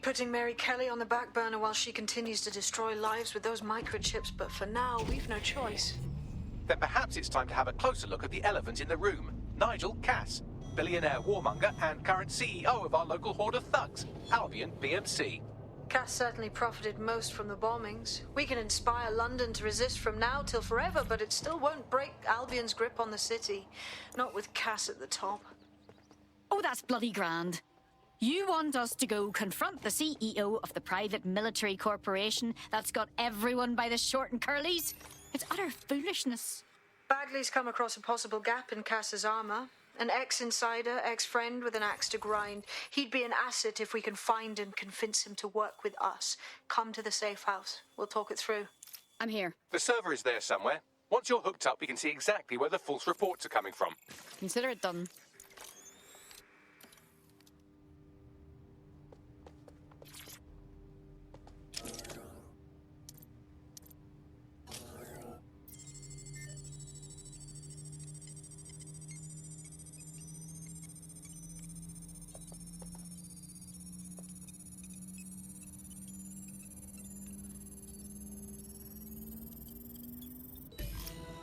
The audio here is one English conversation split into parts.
putting Mary Kelly on the back burner while she continues to destroy lives with those microchips, but for now, we've no choice. Then perhaps it's time to have a closer look at the elephant in the room. Nigel Cass, billionaire warmonger and current CEO of our local horde of thugs, Albion BMC. Cass certainly profited most from the bombings. We can inspire London to resist from now till forever, but it still won't break Albion's grip on the city. Not with Cass at the top. Oh, that's bloody grand. You want us to go confront the CEO of the private military corporation that's got everyone by the short and curlies? It's utter foolishness. Bagley's come across a possible gap in Cass's armor. An ex-insider, ex-friend with an axe to grind. He'd be an asset if we can find and convince him to work with us. Come to the safe house. We'll talk it through. I'm here. The server is there somewhere. Once you're hooked up, we can see exactly where the false reports are coming from. Consider it done.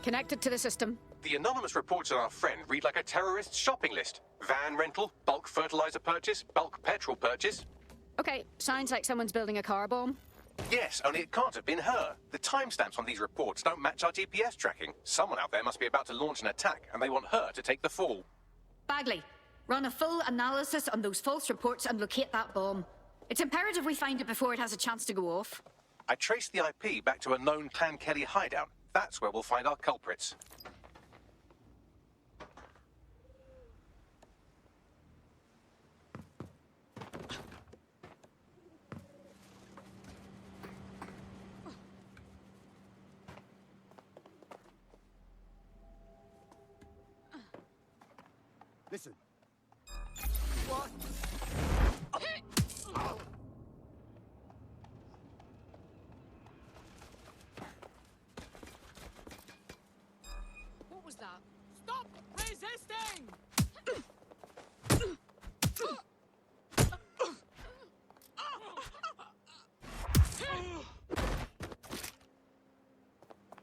Connected to the system. The anonymous reports on our friend read like a terrorist's shopping list. Van rental, bulk fertilizer purchase, bulk petrol purchase. Okay, sounds like someone's building a car bomb. Yes, only it can't have been her. The timestamps on these reports don't match our GPS tracking. Someone out there must be about to launch an attack, and they want her to take the fall. Bagley, run a full analysis on those false reports and locate that bomb. It's imperative we find it before it has a chance to go off. I traced the IP back to a known Clan Kelly hideout. That's where we'll find our culprits. Listen. What? What was that? Stop resisting!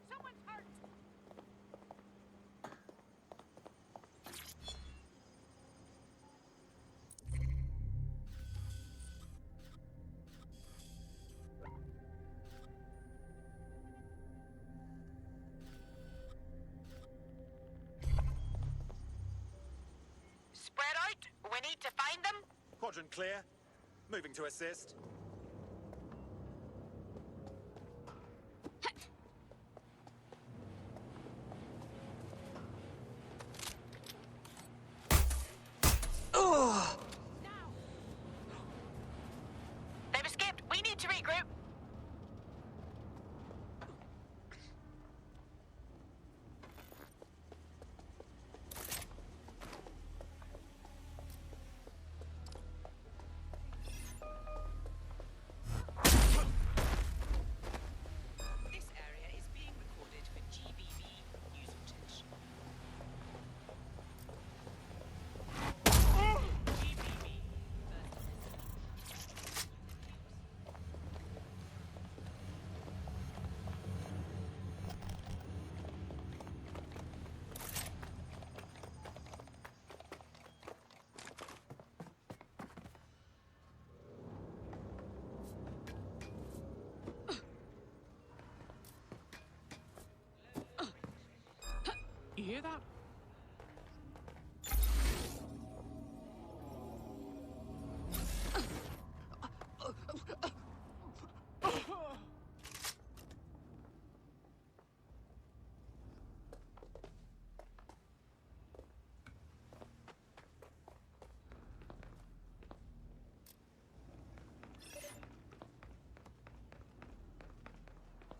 Someone's hurt! Spread out. We need to find them. Quadrant clear. Moving to assist. They've escaped. We need to regroup. This area is being recorded for GBB news footage. GBB You hear that?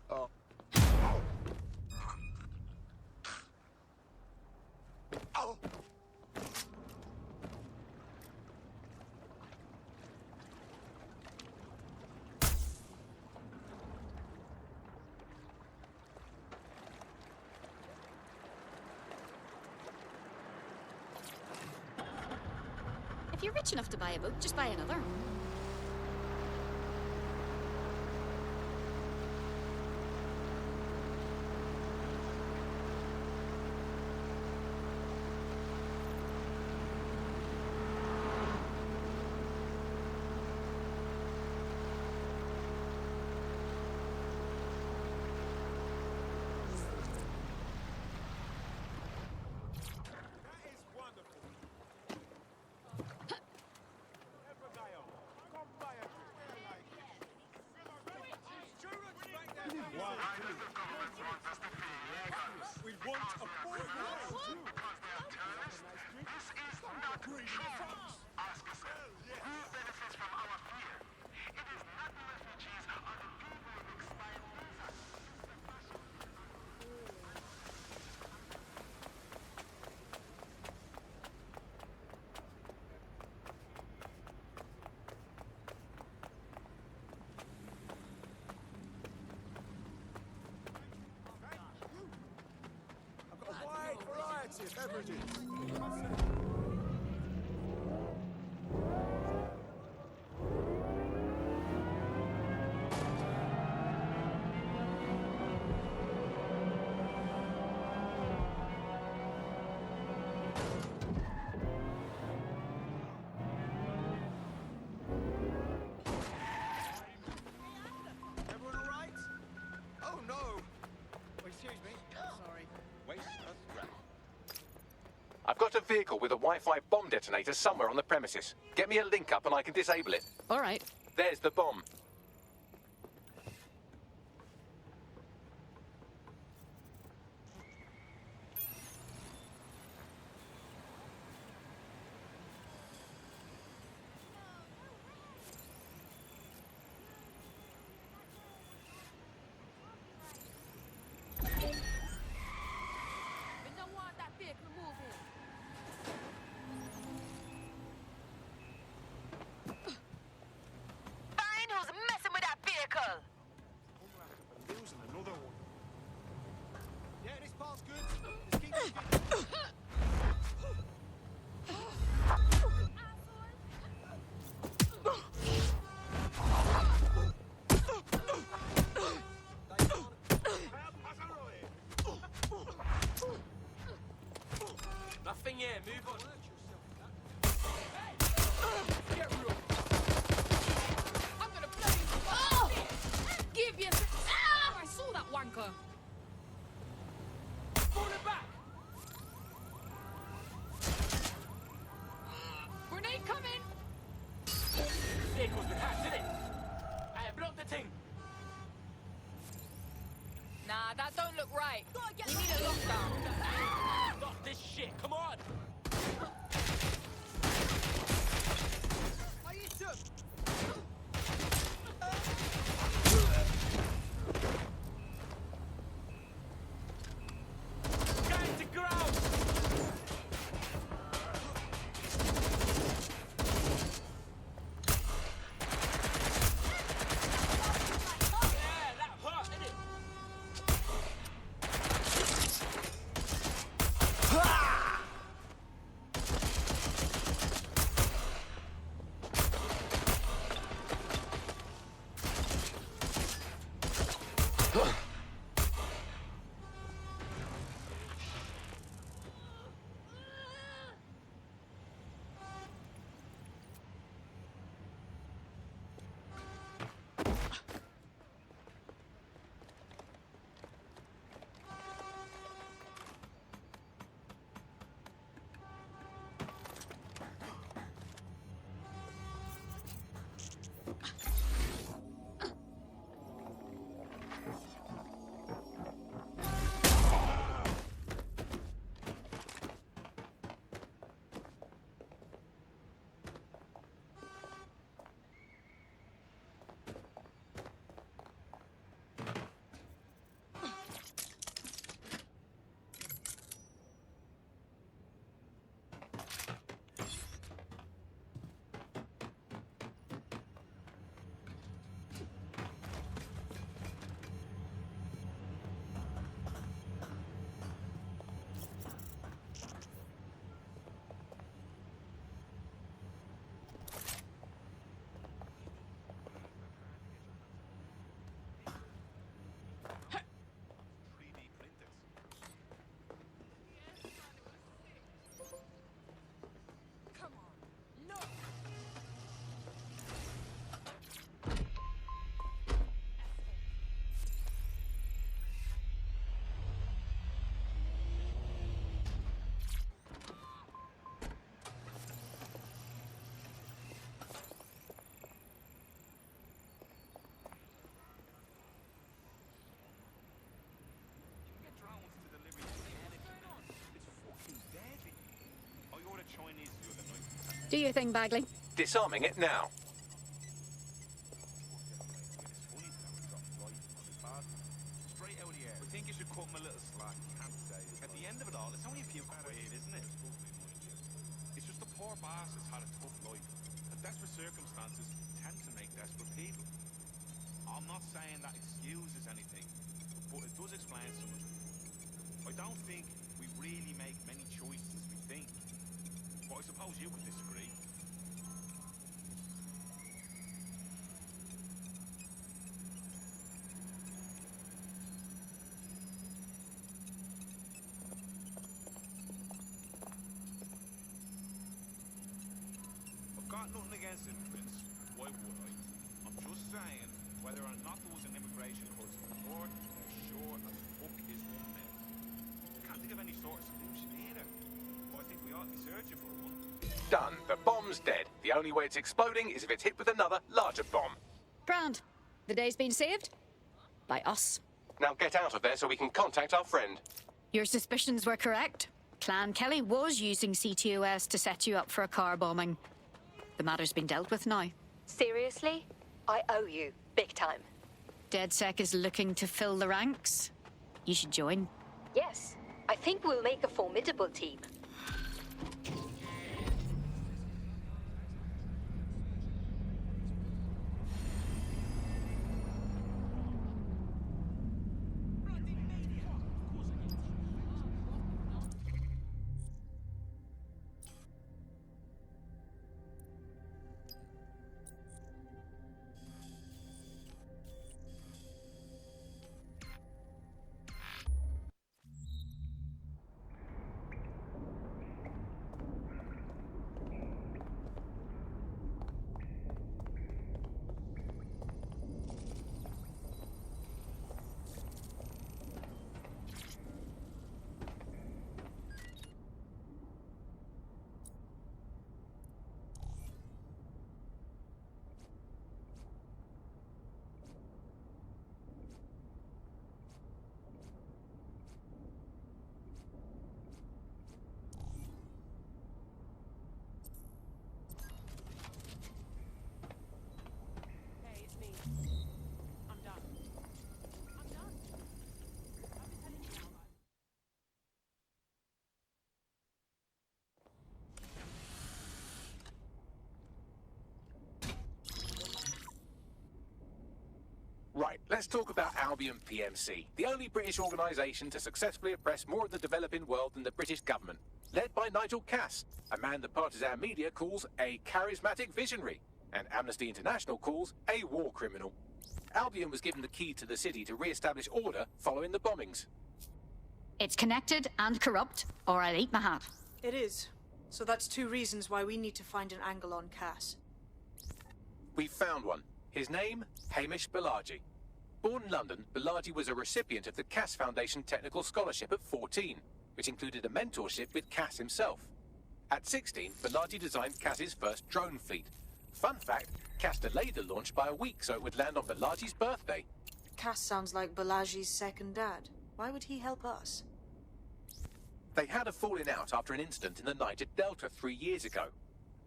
Oh. Oh. If you're rich enough to buy a boat, just buy another. I've got a wide variety of beverages. Everyone all right? Oh no! Oh, excuse me. Sorry. Waste of breath. I've got a vehicle with a Wi-Fi bomb detonator somewhere on the premises. Get me a link up and I can disable it. All right. There's the bomb. We don't want that vehicle moving. Find who's messing with that vehicle. Losing another one. Yeah, this part's good. Just keep it. Nothing here. Move on. I'm gonna bloody. Oh! Give you. I saw that wanker. Pull it back. Grenade coming. Vehicle's been hacked, didn't it? Hey, block the thing. Nah, that don't look right. We need a lockdown. Stop this shit, come on! Do your thing, Bagley. Disarming it now. Straight out of the air. I think you should cut him a little slack. Can't say. At the end of it all, it's only a few quid, isn't it? It's just the poor bastard's had a tough life. And desperate circumstances tend to make desperate people. I'm not saying that excuses anything, but it does explain so much. I don't think we really make many choices as we think. But I suppose you could disagree. I've got nothing against immigrants. Why would I? I'm just saying, whether or not there was an immigration crisis before, there sure as fuck is one now. Can't think of any sort of solution either. But I think we ought to be searching for one. Done. The bomb's dead. The only way it's exploding is if it's hit with another, larger bomb. Grand. The day's been saved. By us. Now get out of there so we can contact our friend. Your suspicions were correct. Clan Kelly was using CTOS to set you up for a car bombing. The matter's been dealt with now. Seriously? I owe you. Big time. DedSec is looking to fill the ranks. You should join. Yes. I think we'll make a formidable team. Hey, it's me. I'm done. I'm done. I'll be telling you now, guys. Right, let's talk about Albion PMC, the only British organisation to successfully oppress more of the developing world than the British government, led by Nigel Cass, a man the partisan media calls a charismatic visionary, and Amnesty International calls a war criminal. Albion was given the key to the city to re-establish order following the bombings. It's connected and corrupt, or I'll eat my hat. It is. So that's two reasons why we need to find an angle on Cass. We've found one. His name, Hamish Balaji. Born in London, Balaji was a recipient of the Cass Foundation Technical Scholarship at 14, which included a mentorship with Cass himself. At 16, Balaji designed Cass's first drone fleet. Fun fact, Cass delayed the launch by a week so it would land on Balaji's birthday. Cass sounds like Balaji's second dad. Why would he help us? They had a falling out after an incident in the Niger Delta 3 years ago.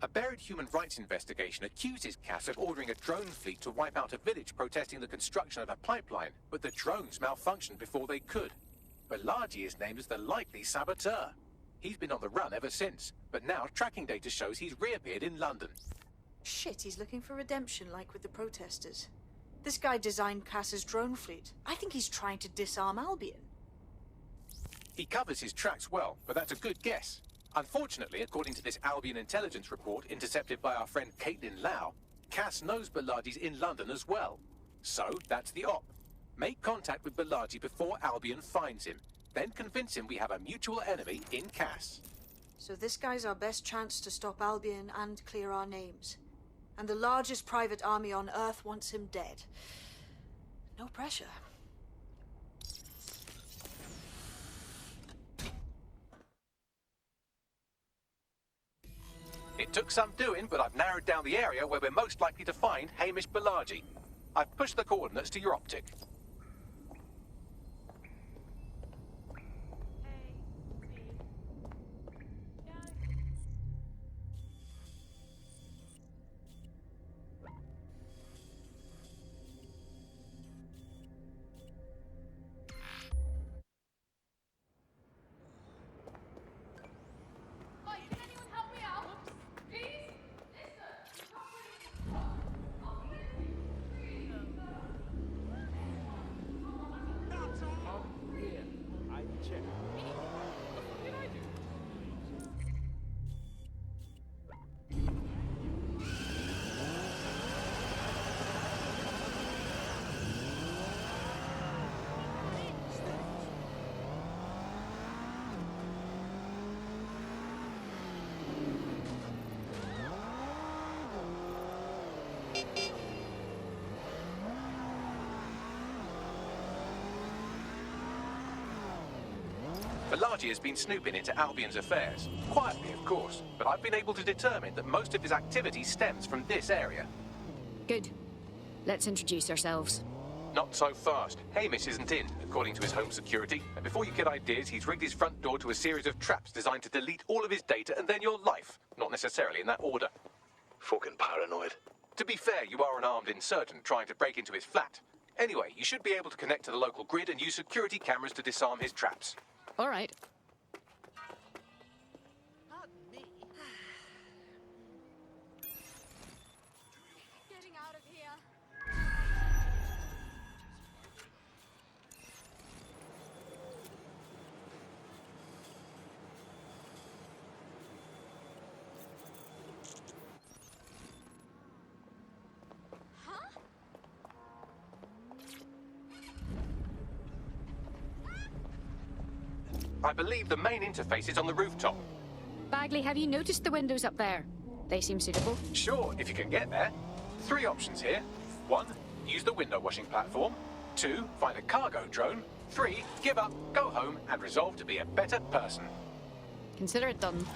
A buried human rights investigation accuses Cass of ordering a drone fleet to wipe out a village protesting the construction of a pipeline, but the drones malfunctioned before they could. Balaji is named as the likely saboteur. He's been on the run ever since, but now tracking data shows he's reappeared in London. Shit, he's looking for redemption like with the protesters. This guy designed Cass's drone fleet. I think he's trying to disarm Albion. He covers his tracks well, but that's a good guess. Unfortunately, according to this Albion intelligence report intercepted by our friend Caitlin Lau, Cass knows Balaji's in London as well. So, that's the op. Make contact with Balaji before Albion finds him. Then convince him we have a mutual enemy in Cass. So this guy's our best chance to stop Albion and clear our names. And the largest private army on Earth wants him dead. No pressure. It took some doing, but I've narrowed down the area where we're most likely to find Hamish Balaji. I've pushed the coordinates to your optic. Hey, it's me. Yeah. Balaji has been snooping into Albion's affairs. Quietly, of course, but I've been able to determine that most of his activity stems from this area. Good. Let's introduce ourselves. Not so fast. Hamish isn't in, according to his home security. And before you get ideas, he's rigged his front door to a series of traps designed to delete all of his data and then your life. Not necessarily in that order. Fucking paranoid. To be fair, you are an armed insurgent trying to break into his flat. Anyway, you should be able to connect to the local grid and use security cameras to disarm his traps. All right. Getting out of here. I believe the main interface is on the rooftop. Bagley, have you noticed the windows up there? They seem suitable. Sure, if you can get there. 3 options here. 1, use the window washing platform. 2, find a cargo drone. 3, give up, go home, and resolve to be a better person. Consider it done.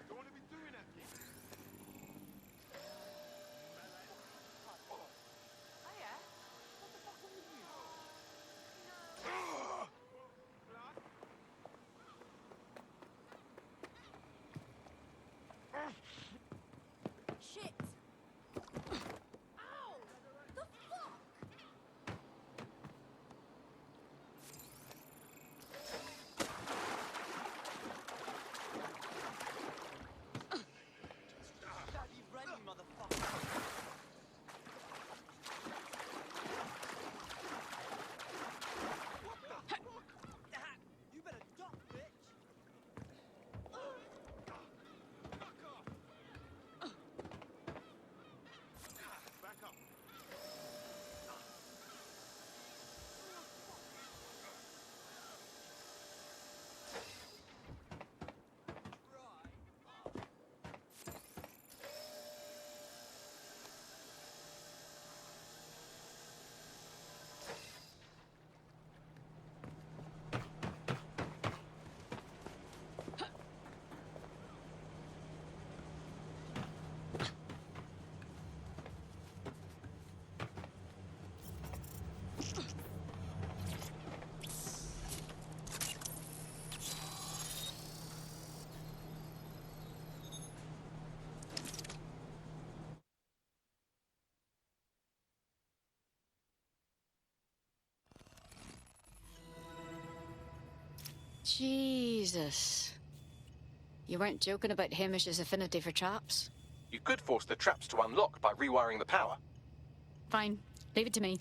Don't want to be doing that, kid. Oh yeah? What the fuck were you? Shit. Ow! The fuck? Daddy ready, motherfucker. You better duck, bitch. Back up. Jesus. You weren't joking about Hamish's affinity for traps? You could force the traps to unlock by rewiring the power. Fine. Leave it to me.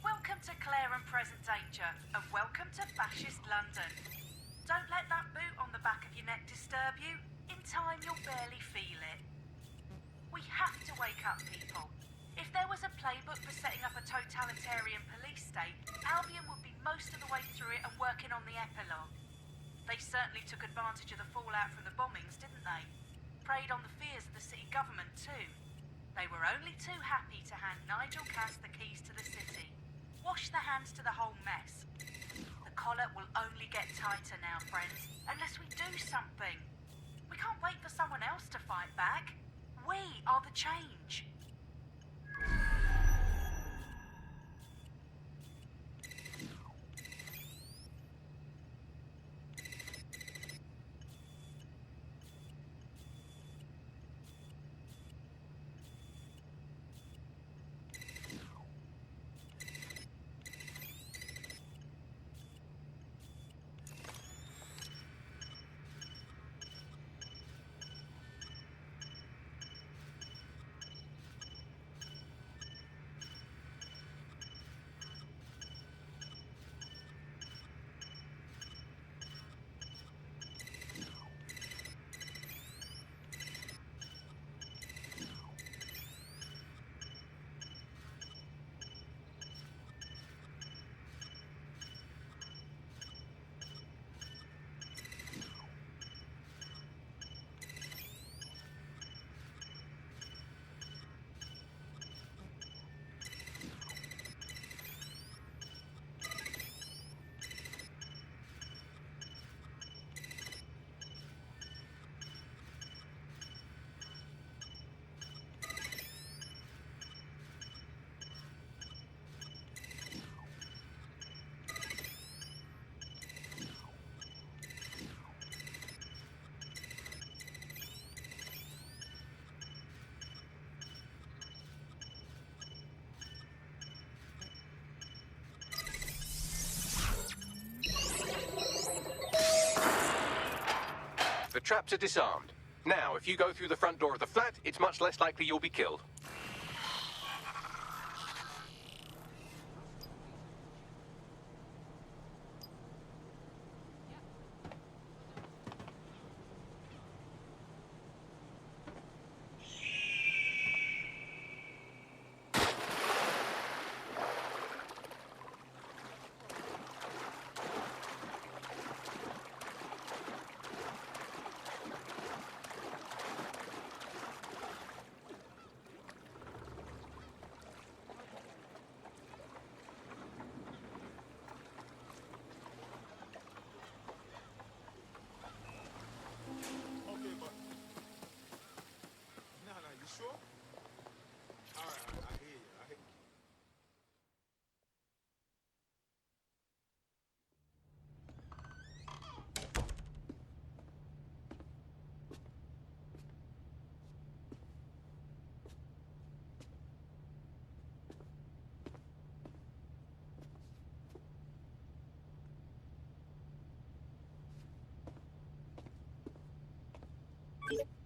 Welcome to Clare and Present Danger, and welcome to Fascist London. Don't let that boot on the back of your neck disturb you. In time, you'll barely feel it. We have to wake up people. If there was a playbook for setting up a totalitarian police state, Albion would be most of the way through it and working on the epilogue. They certainly took advantage of the fallout from the bombings, didn't they? Preyed on the fears of the city government too. They were only too happy to hand Nigel Cass the keys to the city. Wash their hands to the whole mess. The collar will only get tighter now, friends, unless we do something. We can't wait for someone else to fight back. We are the change. The traps are disarmed. Now, if you go through the front door of the flat, it's much less likely you'll be killed.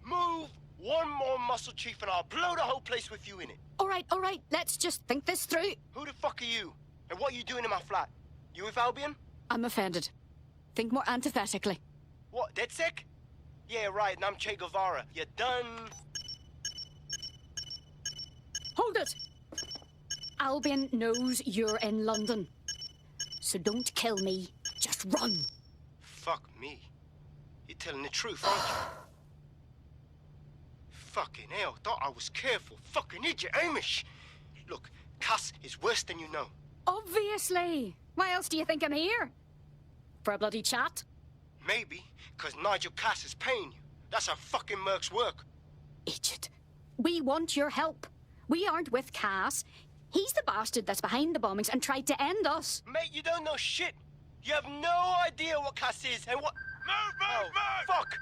Move one more muscle, Chief, and I'll blow the whole place with you in it. All right. Let's just think this through. Who the fuck are you? And what are you doing in my flat? You with Albion? I'm offended. Think more antithetically. What, dead sick? Yeah, right, and I'm Che Guevara. You done? Hold it! Albion knows you're in London. So don't kill me. Just run. Fuck me. You're telling the truth, aren't you? Fucking hell, thought I was careful. Fucking idiot, Amish. Look, Cass is worse than you know. Obviously. Why else do you think I'm here? For a bloody chat? Maybe, because Nigel Cass is paying you. That's how fucking mercs work. Idiot. We want your help. We aren't with Cass. He's the bastard that's behind the bombings and tried to end us. Mate, you don't know shit. You have no idea what Cass is and what... Move! Fuck!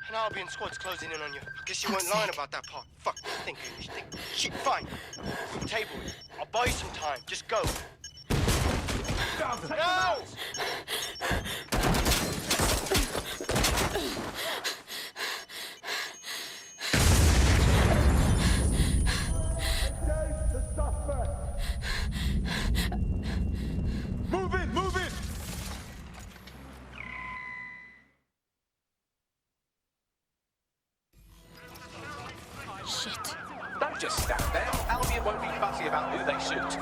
An Albion squad's closing in on you. I guess you weren't lying about that part. Fuck, think English, think. Shit, fine. Table it. I'll buy you some time. Just go. No! Move it! Shit. Don't just stand there. Albion won't be fussy about who they shoot.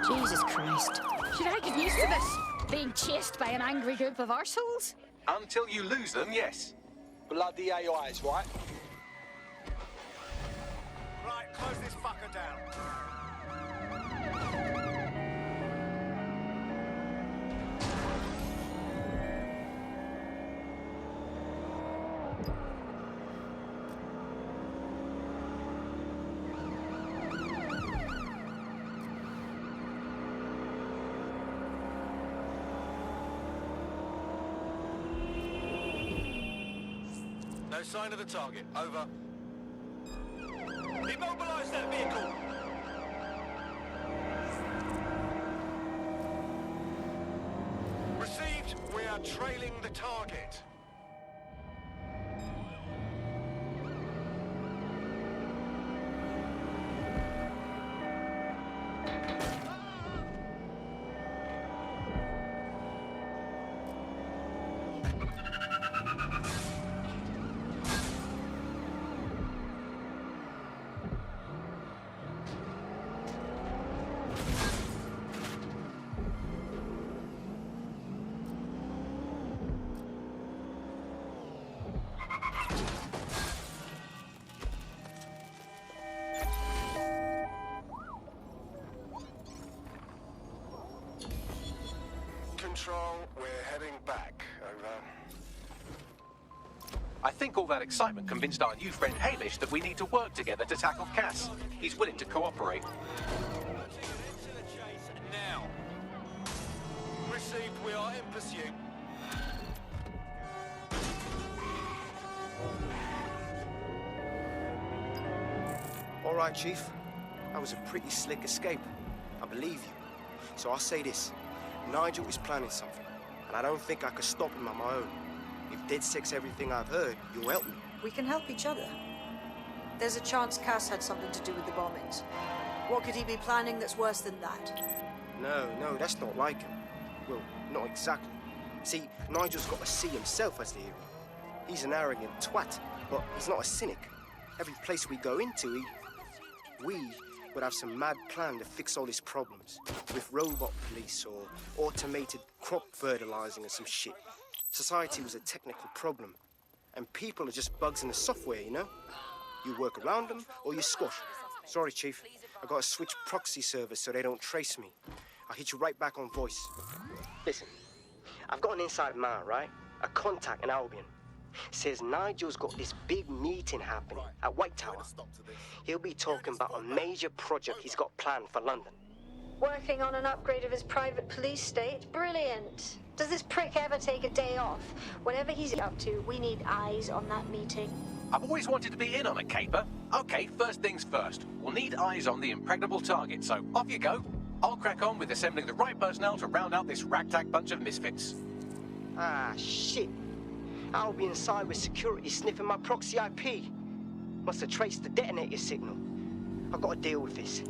Jesus Christ. Should I get used to this? Being chased by an angry group of arseholes? Until you lose them, yes. Bloody AIs, right? Right, close this fucker down. No sign of the target. Over. Immobilize that vehicle! Received. We are trailing the target. Control, we're heading back. Over. I think all that excitement convinced our new friend Hamish that we need to work together to tackle Cass. He's willing to cooperate. Now. Received, we are in pursuit. All right, Chief. That was a pretty slick escape. I believe you. So I'll say this. Nigel is planning something, and I don't think I could stop him on my own. If DedSec's everything I've heard, you'll help me. We can help each other. There's a chance Cass had something to do with the bombings. What could he be planning that's worse than that? No, that's not like him. Well, not exactly. See, Nigel's got to see himself as the hero. He's an arrogant twat, but he's not a cynic. Every place we go into, we would have some mad plan to fix all his problems. With robot police or automated crop fertilizing or some shit. Society was a technical problem. And people are just bugs in the software, you know? You work around them or you squash. Sorry, Chief. I gotta switch proxy servers so they don't trace me. I'll hit you right back on voice. Listen, I've got an inside man, right? A contact in Albion. Says Nigel's got this big meeting happening at White Tower. He'll be talking about a major project he's got planned for London. Working on an upgrade of his private police state? Brilliant. Does this prick ever take a day off? Whatever he's up to, we need eyes on that meeting. I've always wanted to be in on a caper. Okay, first things first. We'll need eyes on the impregnable target, so off you go. I'll crack on with assembling the right personnel to round out this ragtag bunch of misfits. Ah, shit. I'll be inside with security sniffing my proxy IP. Must have traced the detonator signal. I've got to deal with this.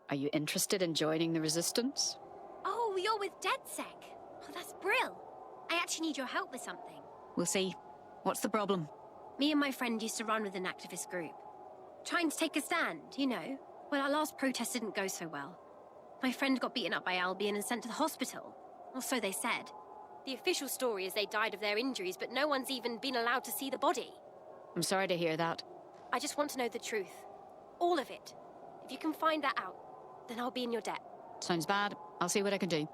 Are you interested in joining the Resistance? Oh, you're with DedSec. Oh, that's brill. I actually need your help with something. We'll see. What's the problem? Me and my friend used to run with an activist group. Trying to take a stand, you know. Well, our last protest didn't go so well. My friend got beaten up by Albion and sent to the hospital. Or so they said. The official story is they died of their injuries, but no one's even been allowed to see the body. I'm sorry to hear that. I just want to know the truth. All of it. If you can find that out, then I'll be in your debt. Sounds bad. I'll see what I can do.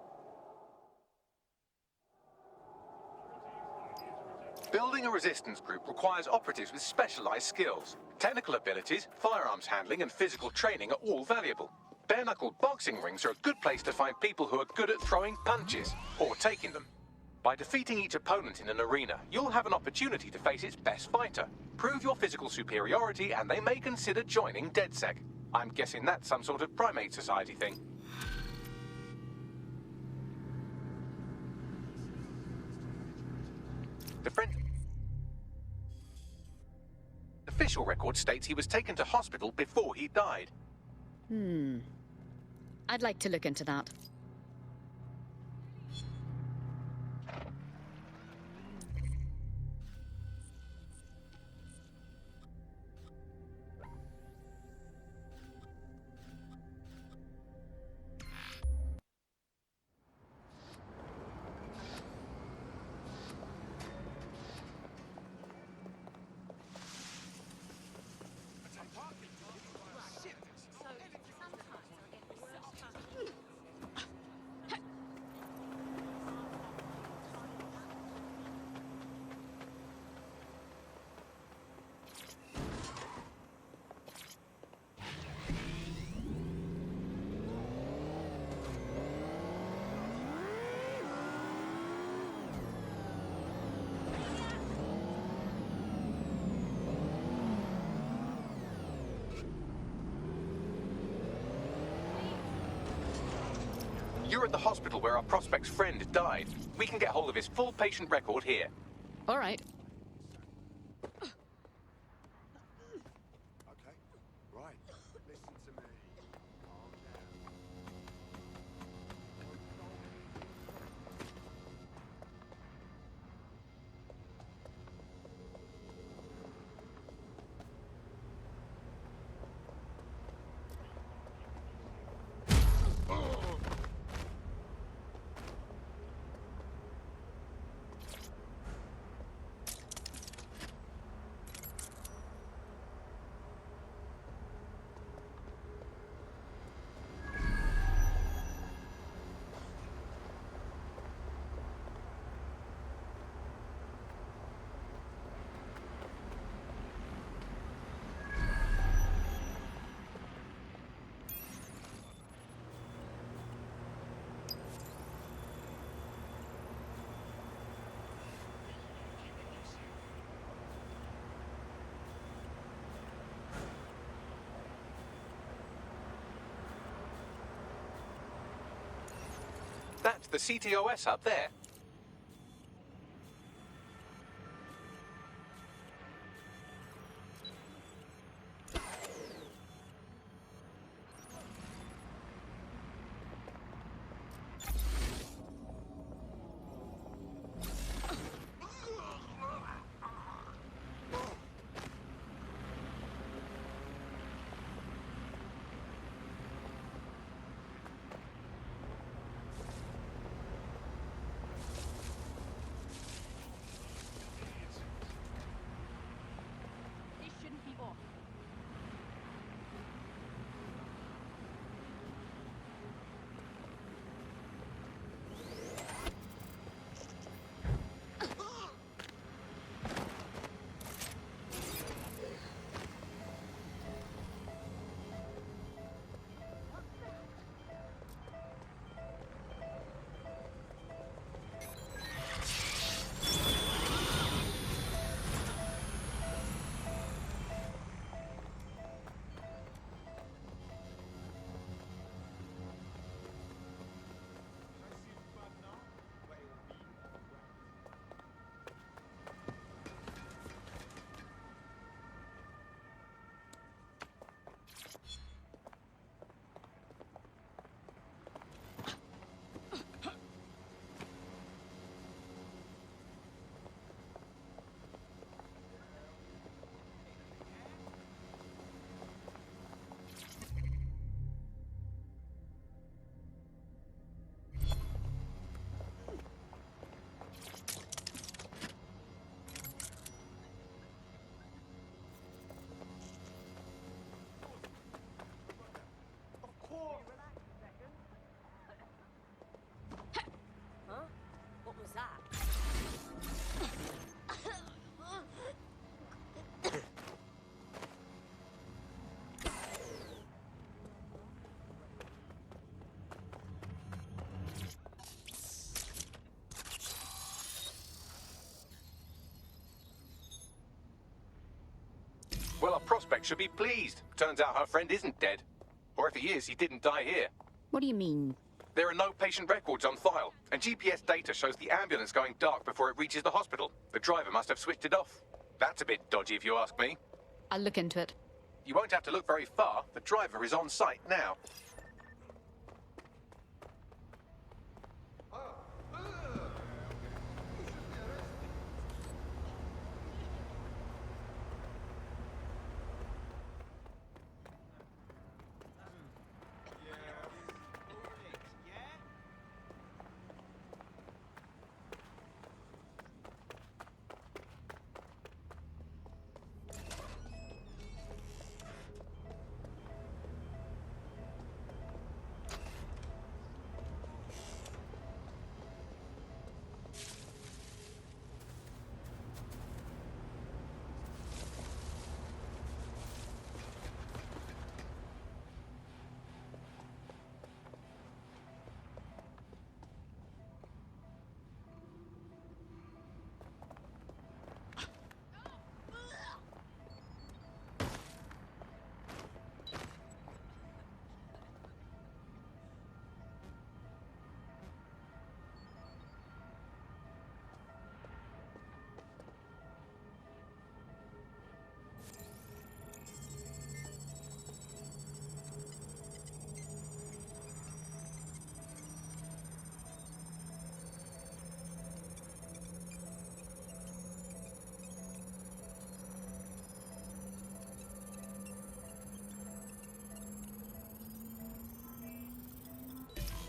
Building a resistance group requires operatives with specialized skills. Technical abilities, firearms handling, and physical training are all valuable. Bare-knuckled boxing rings are a good place to find people who are good at throwing punches, or taking them. By defeating each opponent in an arena, you'll have an opportunity to face its best fighter. Prove your physical superiority, and they may consider joining DedSec. I'm guessing that's some sort of primate society thing. The official record states he was taken to hospital before he died. I'd like to look into that. You're at the hospital where our prospect's friend died. We can get hold of his full patient record here. All right. Okay, right. Listen to me. Calm down. That's the CTOS up there. This shouldn't be off. Huh? What was that? Well, our prospect should be pleased. Turns out her friend isn't dead. Or if he is, he didn't die here. What do you mean? There are no patient records on file, and GPS data shows the ambulance going dark before it reaches the hospital. The driver must have switched it off. That's a bit dodgy if you ask me. I'll look into it. You won't have to look very far. The driver is on site now.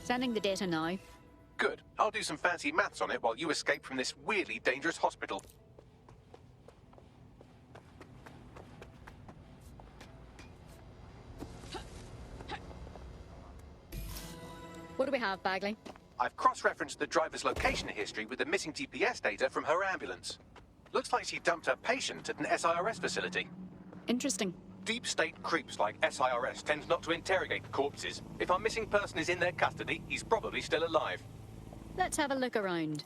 Sending the data now. Good. I'll do some fancy maths on it while you escape from this weirdly dangerous hospital. What do we have, Bagley? I've cross-referenced the driver's location history with the missing GPS data from her ambulance. Looks like she dumped her patient at an SIRS facility. Interesting. Deep state creeps like SIRS tend not to interrogate corpses. If our missing person is in their custody, he's probably still alive. Let's have a look around.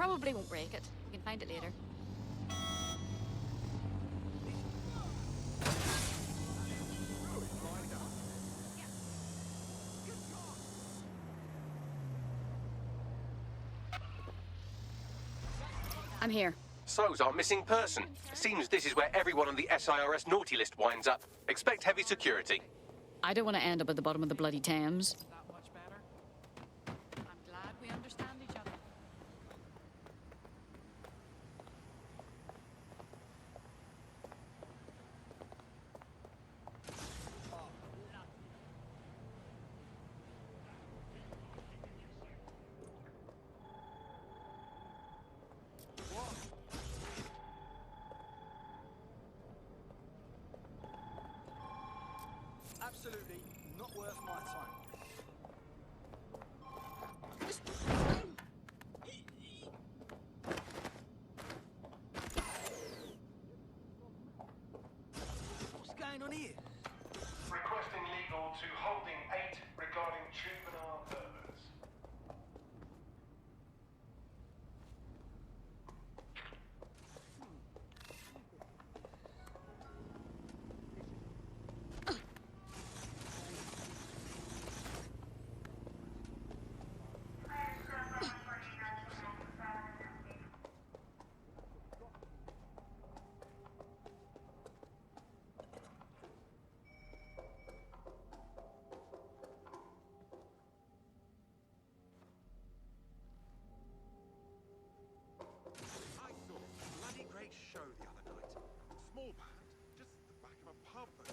Probably won't break it. You can find it later. I'm here. So's our missing person. Seems this is where everyone on the SIRS naughty list winds up. Expect heavy security. I don't want to end up at the bottom of the bloody Thames. That much better. I'm glad we understand each other. Absolutely not worth my time. What's going on here? Requesting legal to holding 8 regarding juvenile murders. I saw a bloody great show the other night. Small band, just the back of a pub, but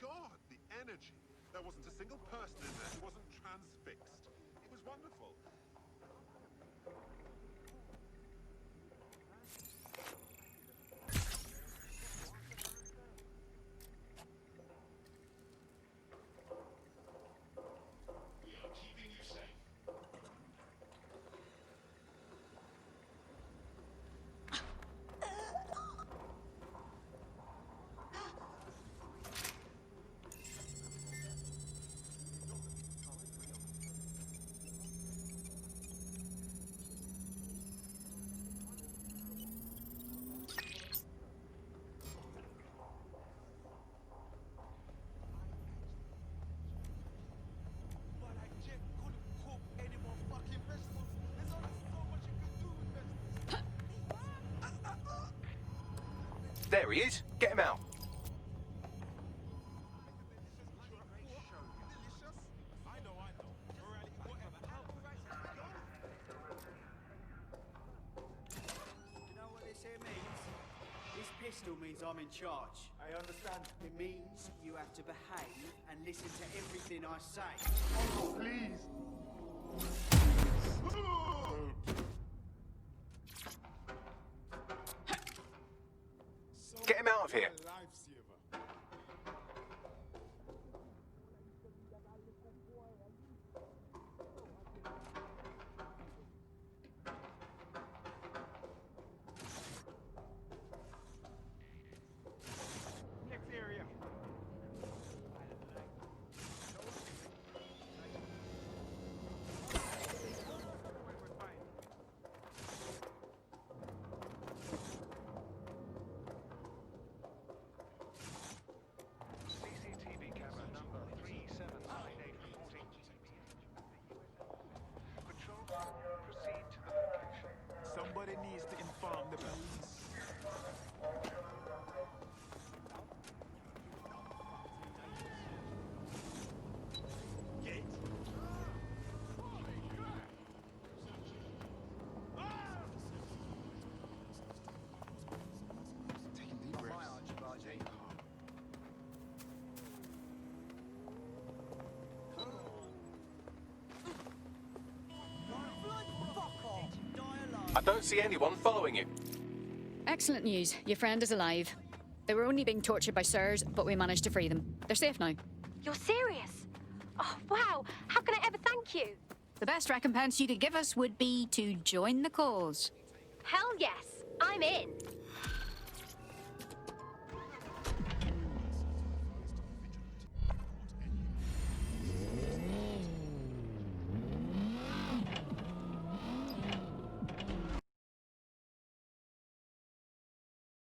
God, the energy. There wasn't a single person in there who wasn't transfixed. It was wonderful. Keeping you safe. But I just couldn't cook any more fucking vegetables. There's only so much you can do with vegetables. There he is. Get him out. I know. Morality, whatever. You know what this here means? This pistol means I'm in charge. I understand. It means you have to behave and listen to everything I say. Oh, please. Get him out of here. Next area. CCTV camera number 3798 reporting. Patrol, proceed to the location. Somebody needs to inform the police. Get. Taking deep breaths. I don't see anyone following you. Excellent news. Your friend is alive. They were only being tortured by SIRS, but we managed to free them. They're safe now. You're serious? Oh, wow. How can I ever thank you? The best recompense you could give us would be to join the cause. Hell yes.